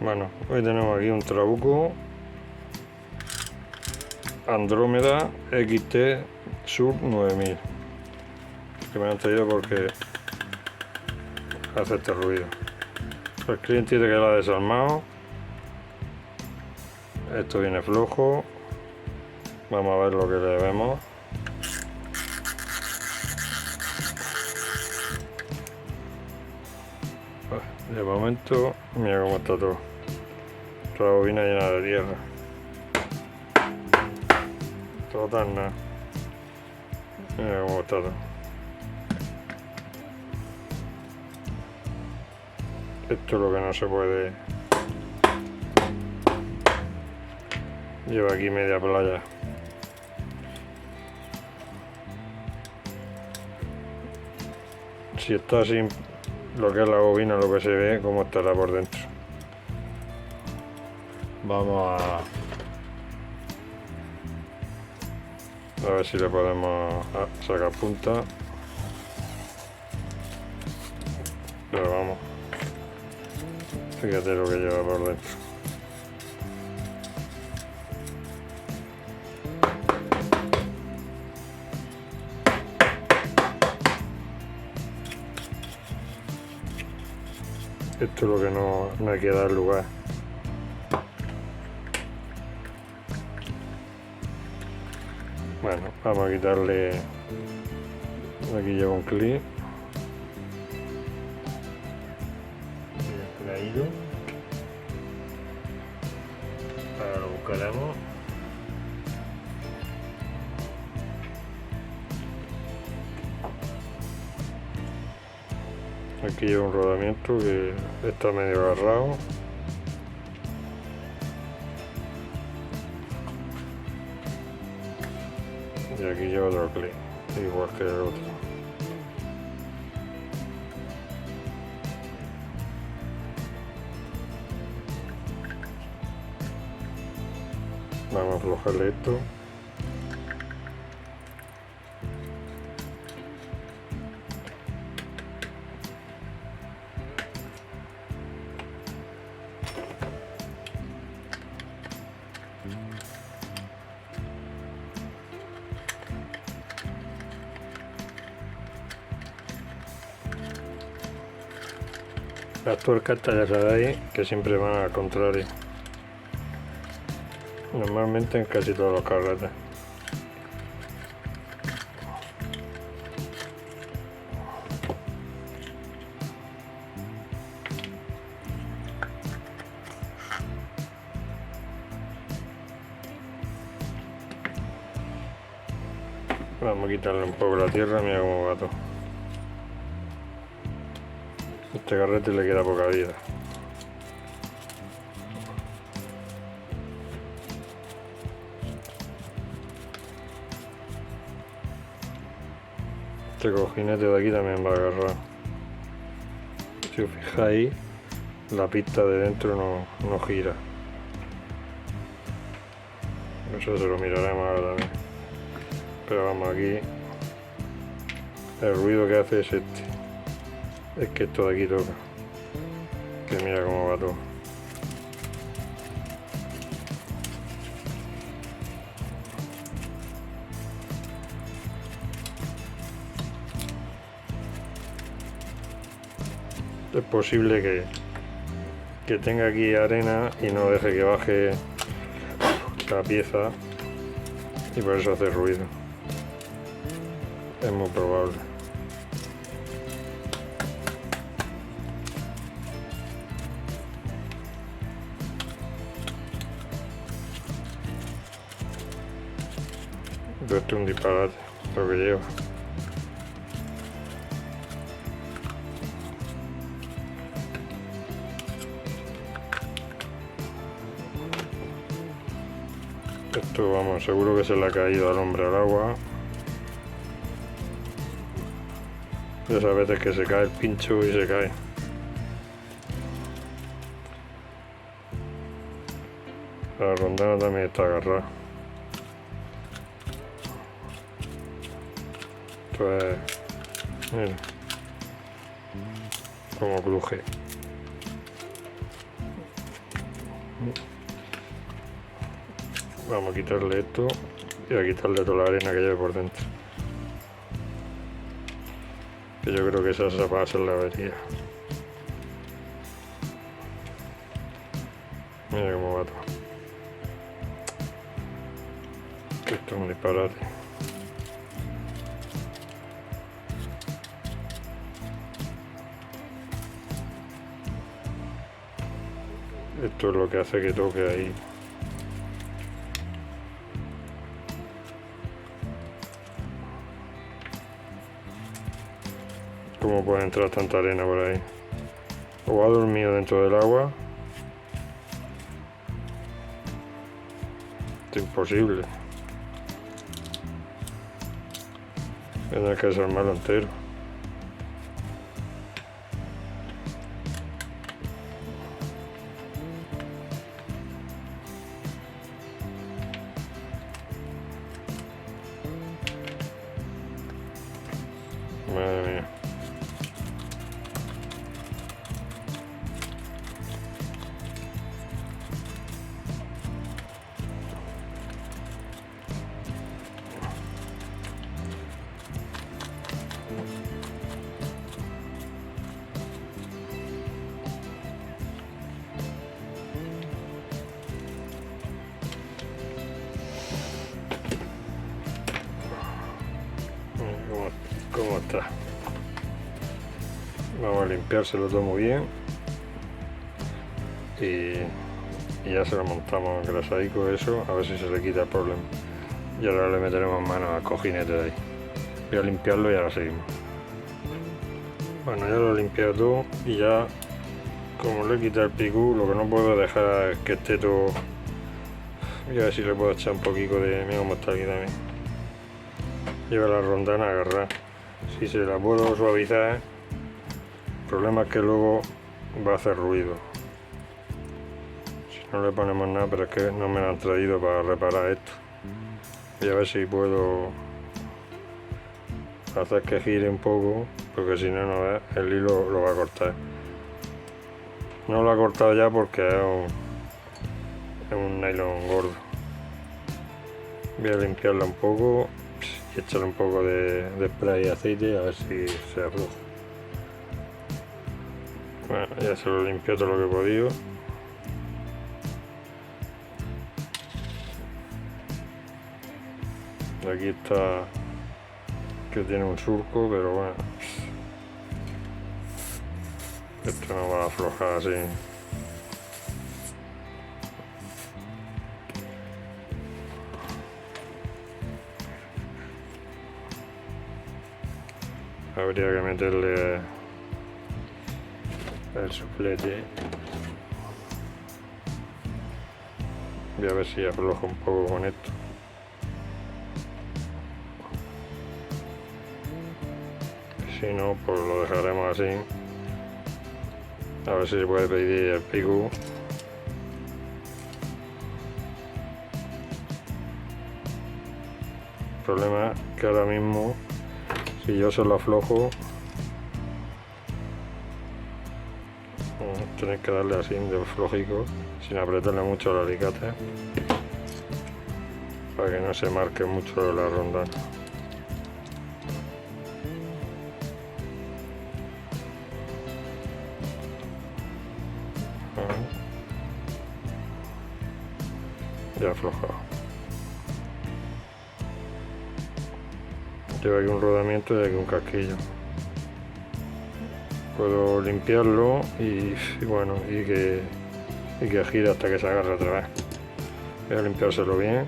Bueno, hoy tenemos aquí un Trabuco Andrómeda XT Sub 9000, que me han traído porque hace este ruido. El cliente dice que lo ha desarmado. Esto viene flojo. Vamos a ver lo que le vemos. De momento, mira cómo está todo. Toda la bobina llena de tierra. Todo tan nada. Mira cómo está todo. Esto es lo que no se puede. Lleva aquí media playa. Si está sin lo que es la bobina, lo que se ve, cómo estará por dentro. Vamos a ver si le podemos sacar punta. Pero vamos, fíjate lo que lleva por dentro. Esto es lo que no hay que dar lugar. Bueno, vamos a quitarle. Aquí lleva un clip. Traído. Ahora lo buscaremos. Aquí lleva un rodamiento que está medio agarrado. Y aquí lleva otro clip, igual que el otro. Vamos a aflojarle esto. Las tuercas ya sabéis que siempre van al contrario. Normalmente en casi todos los carretes. Vamos a quitarle un poco la tierra, mira cómo va todo. Este carrete le queda poca vida. Este cojinete de aquí también va a agarrar. Si os fijáis, la pista de dentro no gira. Eso se lo miraremos ahora también. Pero vamos, aquí el ruido que hace es este. Es que esto de aquí toca. Que mira cómo va todo. Es posible que tenga aquí arena y no deje que baje la pieza y por eso hace ruido. Es muy probable. Esto es un disparate lo que lleva. Esto, vamos, seguro que se le ha caído al hombre al agua. De esas veces que se cae el pincho y se cae. La rondana también está agarrada. Esto es... mira cómo cruje. Vamos a quitarle esto y a quitarle toda la arena que lleve por dentro. Que yo creo que esa va a ser la avería. Mira cómo va todo. Esto es un disparate. Esto es lo que hace que toque ahí. ¿Cómo puede entrar tanta arena por ahí? O ha dormido dentro del agua. Es imposible. Tendrá que desarmarlo entero. Madre mía. ¿Cómo está? Vamos a limpiárselo todo muy bien y ya se lo montamos engrasadico eso, a ver si se le quita el problema. Y ahora le meteremos mano al cojinete de ahí. Voy a limpiarlo y ahora seguimos. Bueno, ya lo he limpiado todo y ya, como le he quitado el picú, lo que no puedo dejar es que esté todo. Voy a ver si le puedo echar un poquito de. Mira cómo está aquí también. Lleva la rondana agarrada. Si se la puedo suavizar, el problema es que luego va a hacer ruido. Si no le ponemos nada, pero es que no me lo han traído para reparar esto. Voy a ver si puedo hacer que gire un poco, porque si no, el hilo lo va a cortar. No lo ha cortado ya porque es un nylon gordo. Voy a limpiarlo un poco y echarle un poco de spray y aceite a ver si se afloja. Bueno, ya se lo limpio todo lo que he podido. Aquí está que tiene un surco, pero bueno, esto no va a aflojar así. Habría que meterle el suplete. Voy a ver si afloja un poco con esto. Si no, pues lo dejaremos así. A ver si se puede pedir el picú. El problema es que ahora mismo, si yo se lo aflojo, tenéis que darle así de flojico, sin apretarle mucho el alicate, para que no se marque mucho la rondana. Ya aflojado. Lleva aquí un rodamiento y aquí un casquillo. Puedo limpiarlo y bueno, y que gire hasta que se agarre otra vez. Voy a limpiárselo bien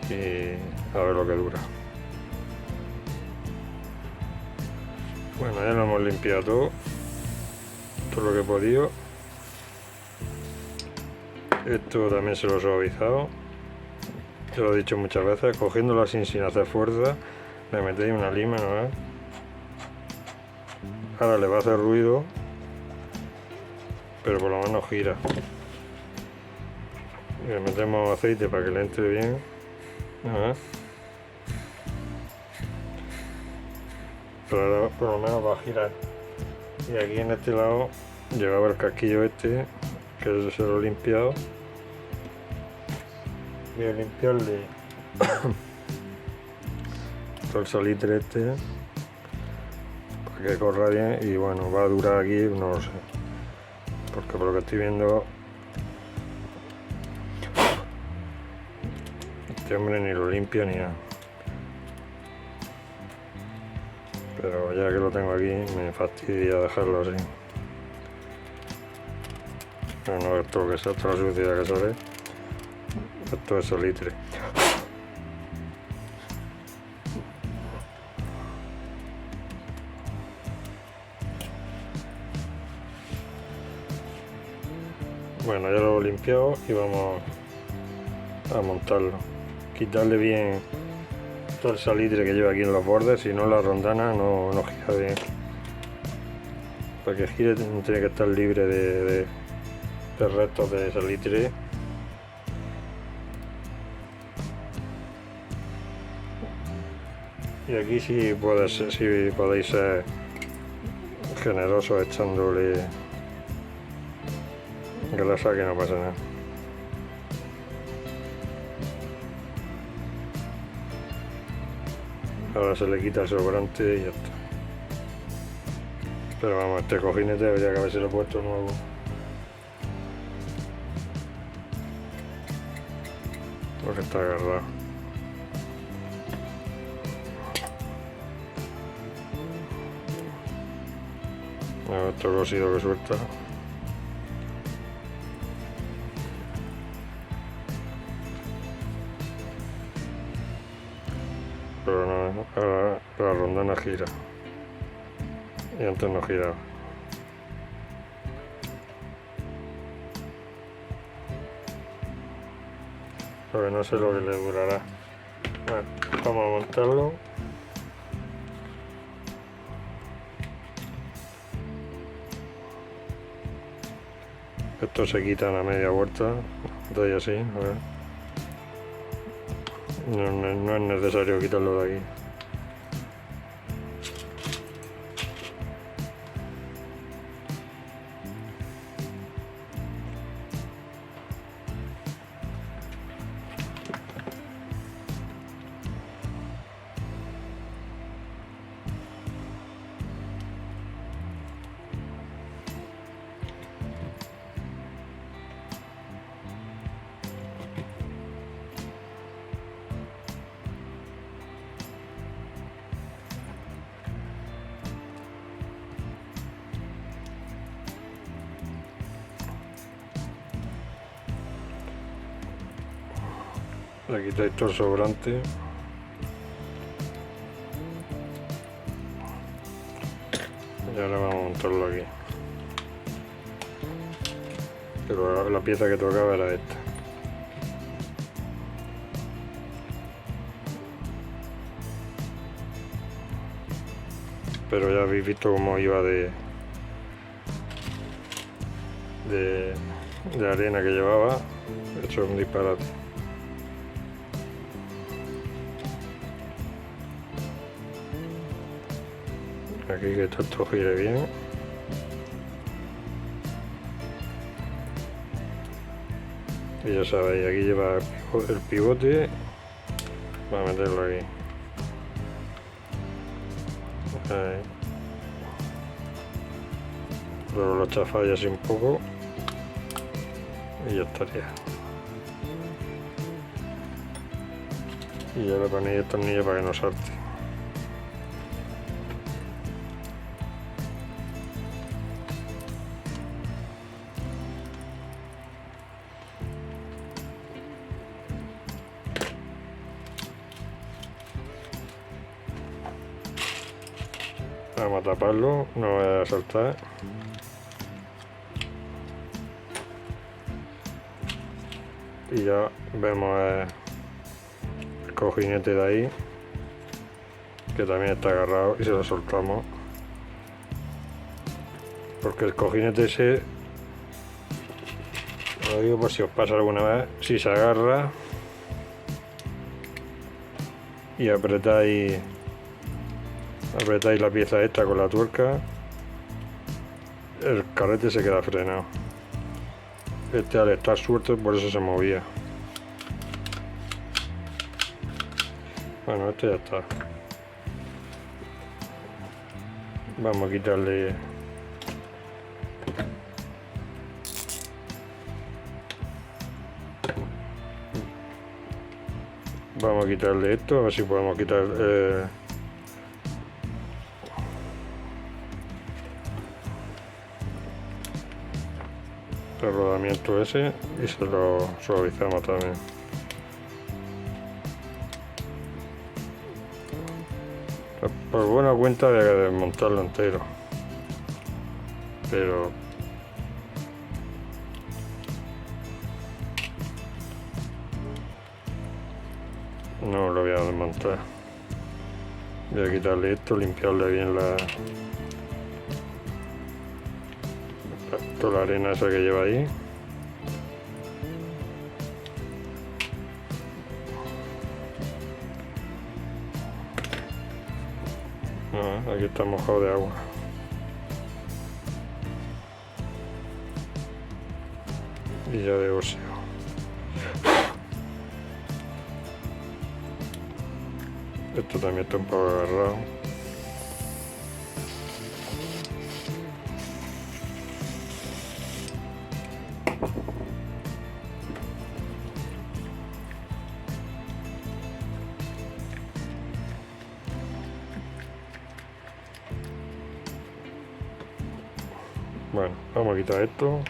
y a ver lo que dura. Bueno, ya lo hemos limpiado todo lo que he podido. Esto también se lo he suavizado. Yo lo he dicho muchas veces, cogiéndolo así sin hacer fuerza, le metéis una lima, ¿no? Ahora le va a hacer ruido, pero por lo menos gira. Le metemos aceite para que le entre bien. Pero ahora por lo menos va a girar. Y aquí en este lado llevaba el casquillo este, que se lo he limpiado, Voy a limpiarle todo el salitre este para que corra bien y bueno, va a durar aquí, no lo sé, porque por lo que estoy viendo este hombre ni lo limpia ni nada. Pero ya que lo tengo aquí me fastidia dejarlo así. Pero no es todo lo que sea, toda la suciedad que sale, esto es salitre. Bueno, ya lo he limpiado y vamos a montarlo. Quitarle bien todo el salitre que lleva aquí en los bordes, si no la rondana no gira bien. Para que gire tiene que estar libre de restos de salitre. Y aquí sí podéis ser generosos echándole grasa, que no pasa nada. Ahora se le quita el sobrante y ya está. Pero vamos, este cojinete habría que haberse lo puesto nuevo. Porque está agarrado. A ver, esto cosido que suelta. Pero no, ahora la rondana gira. Y antes no giraba. Porque no sé lo que le durará. Bueno, vamos a montarlo. Esto se quita a media vuelta, doy así, a ver. No es necesario quitarlo de aquí. Le quitáis todo el sobrante. Y ahora vamos a montarlo aquí. Pero la pieza que tocaba era esta. Pero ya habéis visto cómo iba de arena que llevaba. Eso es un disparate. Aquí que esto gire bien. Y ya sabéis, aquí lleva el pivote. Voy a meterlo aquí. Ahí. Luego lo chafáis así un poco. Y ya estaría. Y ya le ponéis el tornillo para que no salte. Vamos a taparlo, no va a saltar. Y ya vemos el cojinete de ahí, que también está agarrado, y se lo soltamos. Porque el cojinete ese, lo digo por si os pasa alguna vez, si se agarra y apretáis la pieza esta con la tuerca, el carrete se queda frenado. Este al estar suelto por eso se movía. Bueno, esto ya está. Vamos a quitarle... Vamos a quitarle esto, a ver si podemos quitar el rodamiento ese y se lo suavizamos también. Por buena cuenta había que desmontarlo entero, pero no lo voy a desmontar. Voy a quitarle esto, limpiarle bien toda la arena esa que lleva ahí. Aquí está mojado de agua. Y ya de óseo. Esto también está un poco agarrado. Bueno, vamos a quitar esto.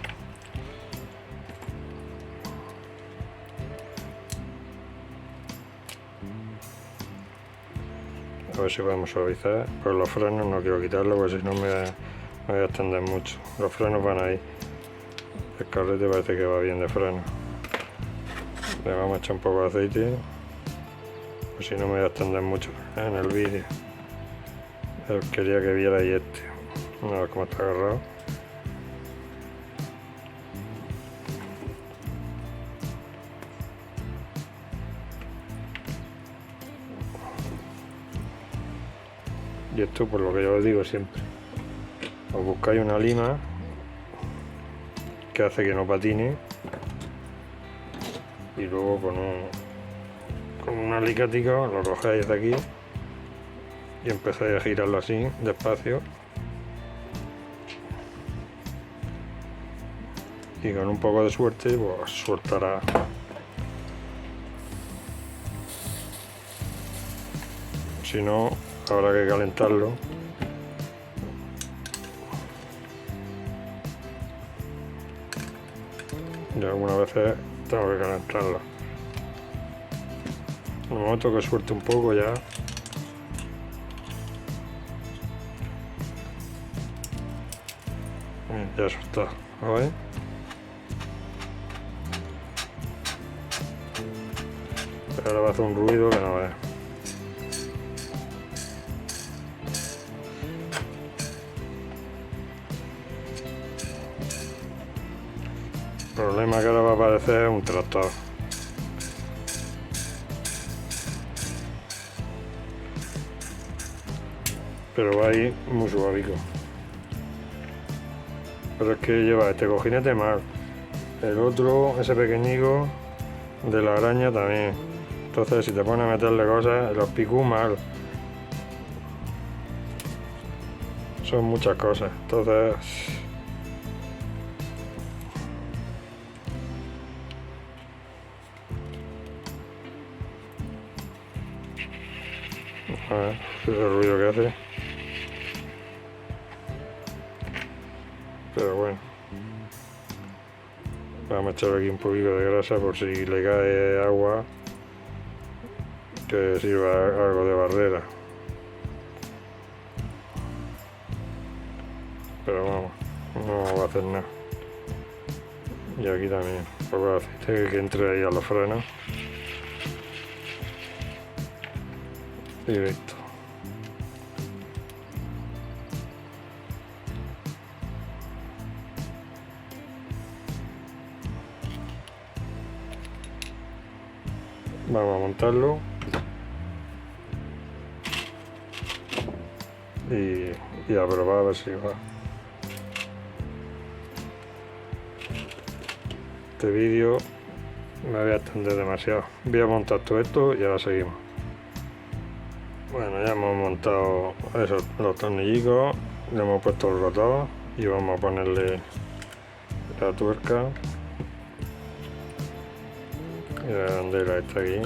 A ver si podemos suavizar. Pero los frenos no quiero quitarlos porque si no me voy a extender mucho. Los frenos van ahí. El carrete parece que va bien de freno. Le vamos a echar un poco de aceite. Pues si no me voy a extender mucho en el vídeo. Quería que vierais este. A ver cómo está agarrado. Y esto por lo que yo os digo siempre, os buscáis una lima que hace que no patine y luego con un alicático lo cogéis de aquí y empezáis a girarlo así despacio y con un poco de suerte pues soltará. Si no, habrá que calentarlo. Y algunas veces tengo que calentarlo. En el momento que suelte un poco ya. Ya eso está, ¿vale? Ahora va a hacer un ruido que no veas. El problema que ahora va a aparecer es un tractor. Pero va a ir muy suavico. Pero es que lleva este cojinete mal. El otro, ese pequeñico, de la araña también. Entonces si te pones a meterle cosas, los picú mal. Son muchas cosas. Entonces... A ver, el ruido que hace. Pero bueno. Vamos a echar aquí un poquito de grasa por si le cae agua. Que sirva algo de barrera. Pero vamos, no va a hacer nada. Y aquí también, un poco de aceite que entre ahí a los frenos. Y listo. Vamos a montarlo. Y a probar a ver si va. Este vídeo me voy a extender demasiado. Voy a montar todo esto y ahora seguimos. Bueno, ya hemos montado esos, los tornillicos, le hemos puesto el rotor y vamos a ponerle la tuerca y la bandera está aquí.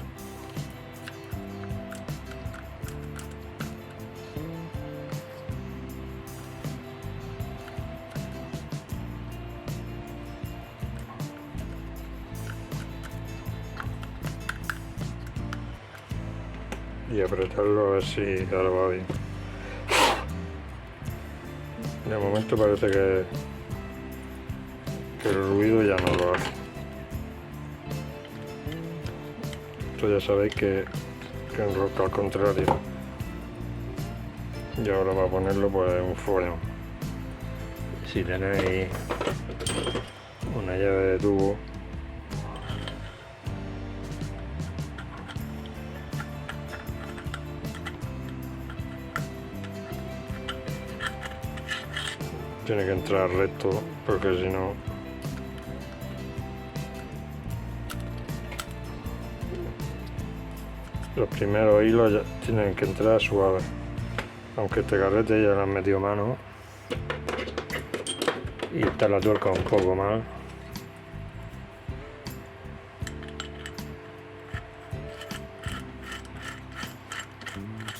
Y apretarlo a ver si ahora va bien. De momento parece que el ruido ya no lo hace. Esto ya sabéis que enrosca al contrario. Y ahora para ponerlo pues un follón. Si tenéis una llave de tubo, tiene que entrar recto porque si no los primeros hilos ya tienen que entrar suaves, aunque este carrete ya le han metido mano y está la tuerca un poco mal.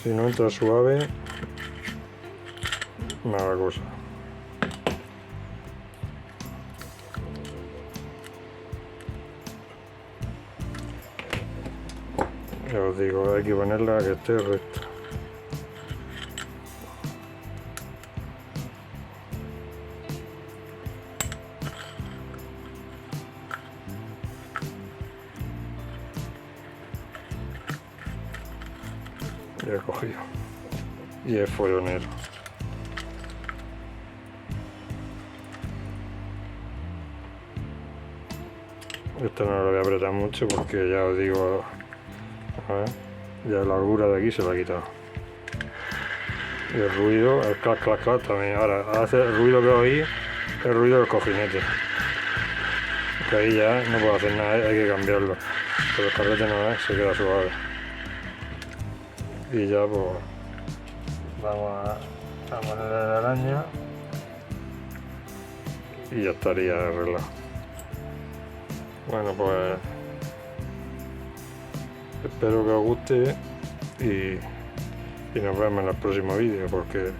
Si no entra suave, mala cosa. Ya os digo, hay que ponerla que esté recta. Ya he cogido. Y es follonero. Esto no lo voy a apretar mucho porque ya os digo, a ver, ya la holgura de aquí se la ha quitado. Y el ruido, el clac clac clac también. Ahora hace el ruido que oí, el ruido del cojinete. Que ahí ya no puedo hacer nada, hay que cambiarlo. Pero el carrete no es, se queda suave. Y ya pues vamos a ponerle la araña y ya estaría arreglado. Bueno, pues espero que os guste y nos vemos en el próximo vídeo, porque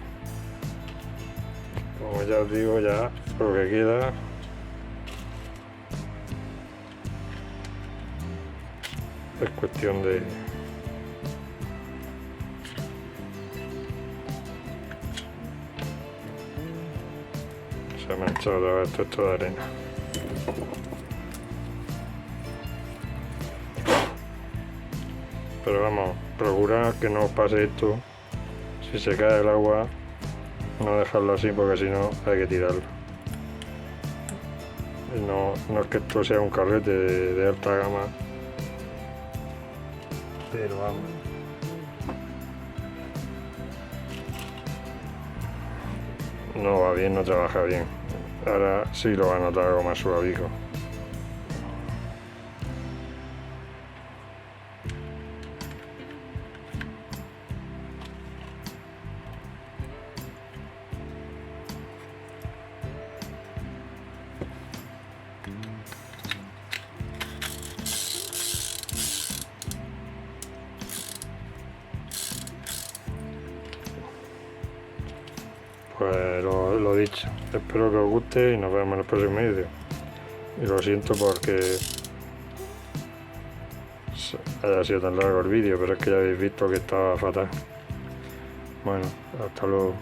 como ya os digo, ya lo que queda es cuestión de se me ha echado otra vez todo esto de arena. Pero vamos, procurad que no os pase esto. Si se cae el agua, no dejarlo así porque si no hay que tirarlo. Y no es que esto sea un carrete de alta gama, pero vamos. No va bien, no trabaja bien. Ahora sí lo va a notar algo más suavico. Pues lo dicho, espero que os guste y nos vemos en el próximo vídeo. Y lo siento porque haya sido tan largo el vídeo, pero es que ya habéis visto que estaba fatal. Bueno, hasta luego.